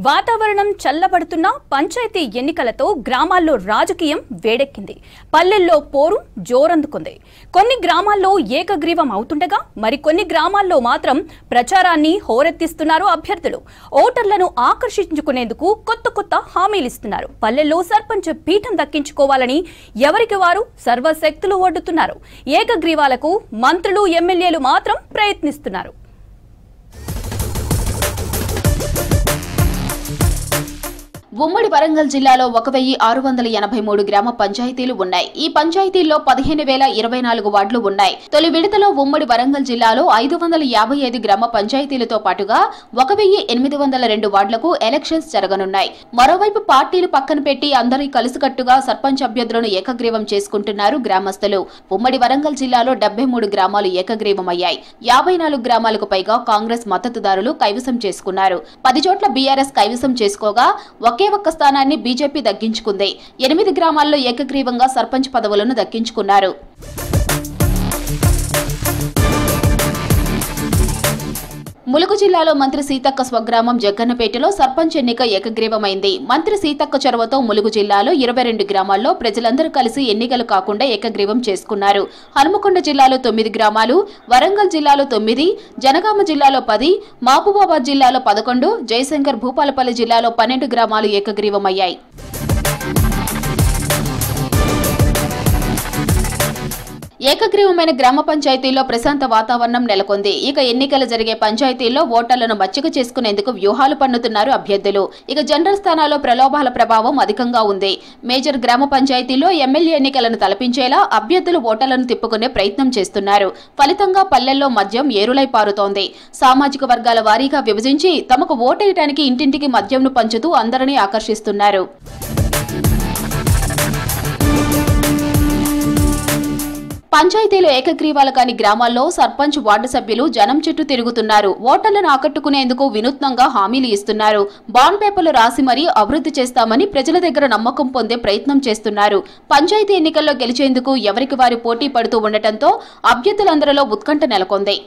వాతావరణం చల్లబడుతున్న పంచాయతీ ఎన్నికలతో గ్రామాల్లో రాజకీయం వేడెక్కింది. పల్లెల్లో పోరు జోరందుకుంది. కొన్ని గ్రామాల్లో ఏకగ్రీవం అవుతుండగా మరికొన్ని గ్రామాల్లో మాత్రం ప్రచారాన్ని హోరెత్తిస్తున్నారు అభ్యర్థులు. ఓటర్లను ఆకర్షించుకునేందుకు కొత్త హామీలు ఇస్తున్నారు. పల్లెల్లో సర్పంచ్ పీఠం దక్కించుకోవాలని ఎవరికి వారు సర్వశక్తులు ఒడ్డుతున్నారు. ఏకగ్రీవాలకు మంత్రులు ఎమ్మెల్యేలు మాత్రం ప్రయత్నిస్తున్నారు. ఉమ్మడి వరంగల్ జిల్లాలో 1683 గ్రామ పంచాయతీలు ఉన్నాయి. ఈ పంచాయతీల్లో 15,024 వార్డులు ఉన్నాయి. తొలి విడతలో ఉమ్మడి వరంగల్ జిల్లాలో 555 గ్రామ పంచాయతీలతో పాటుగా 1802 వార్డులకు ఎలక్షన్స్ జరగనున్నాయి. మరోవైపు పార్టీలు పక్కన పెట్టి అందరూ కలిసికట్టుగా సర్పంచ్ అభ్యర్థులను ఏకగ్రీవం చేసుకుంటున్నారు గ్రామస్తులు. ఉమ్మడి వరంగల్ జిల్లాలో 73 గ్రామాలు ఏకగ్రీవమయ్యాయి. 54 గ్రామాలకు పైగా కాంగ్రెస్ మద్దతుదారులు కైవసం చేసుకున్నారు. 10 చోట్ల బీఆర్ఎస్ కైవసం చేసుకోగా ఒకే ఒక్క స్థానాన్ని బీజేపీ దక్కించుకుంది. 8 గ్రామాల్లో ఏకగ్రీవంగా సర్పంచ్ పదవులను దక్కించుకున్నారు. ములుగు జిల్లాలో మంత్రి సీతక్క స్వగ్రామం జగ్గన్నపేటలో సర్పంచ్ ఎన్నిక ఏకగ్రీవమైంది. మంత్రి సీతక్క చొరవతో ములుగు జిల్లాలో 22 గ్రామాల్లో ప్రజలందరూ కలిసి ఎన్నికలు కాకుండా ఏకగ్రీవం చేసుకున్నారు. హనుమకొండ జిల్లాలో 9 గ్రామాలు, వరంగల్ జిల్లాలో 9, జనగామ జిల్లాలో 10, మహబూబాబాద్ జిల్లాలో 11, జయశంకర్ భూపాలపల్లి జిల్లాలో 12 గ్రామాలు ఏకగ్రీవమయ్యాయి. ఏకగ్రీవమైన గ్రామ పంచాయతీల్లో ప్రశాంత వాతావరణం నెలకొంది. ఇక ఎన్నికలు జరిగే పంచాయతీల్లో ఓటర్లను మచ్చిక చేసుకునేందుకు వ్యూహాలు పన్నుతున్నారు అభ్యర్థులు. ఇక జనరల్ స్థానాల్లో ప్రలోభాల ప్రభావం అధికంగా ఉంది. మేజర్ గ్రామ పంచాయతీల్లో ఎమ్మెల్యే ఎన్నికలను తలపించేలా అభ్యర్థులు ఓటర్లను తిప్పుకునే ప్రయత్నం చేస్తున్నారు. ఫలితంగా పల్లెల్లో మద్యం ఏరులై పారుతోంది. సామాజిక వర్గాల వారీగా విభజించి తమకు ఓటేయడానికి ఇంటింటికి మద్యంను పంచుతూ అందరినీ ఆకర్షిస్తున్నారు. పంచాయతీలు ఏకగ్రీవాలు కాని గ్రామాల్లో సర్పంచ్ వార్డు సభ్యులు జనం చుట్టూ తిరుగుతున్నారు. ఓటర్లను ఆకట్టుకునేందుకు వినూత్నంగా హామీలు ఇస్తున్నారు. బాండ్ పేపర్లు రాసి మరీ అభివృద్ధి చేస్తామని ప్రజల దగ్గర నమ్మకం పొందే ప్రయత్నం చేస్తున్నారు. పంచాయతీ ఎన్నికల్లో గెలిచేందుకు ఎవరికి వారు పోటీ పడుతూ ఉండటంతో అభ్యర్థులందరిలో ఉత్కంఠ నెలకొంది.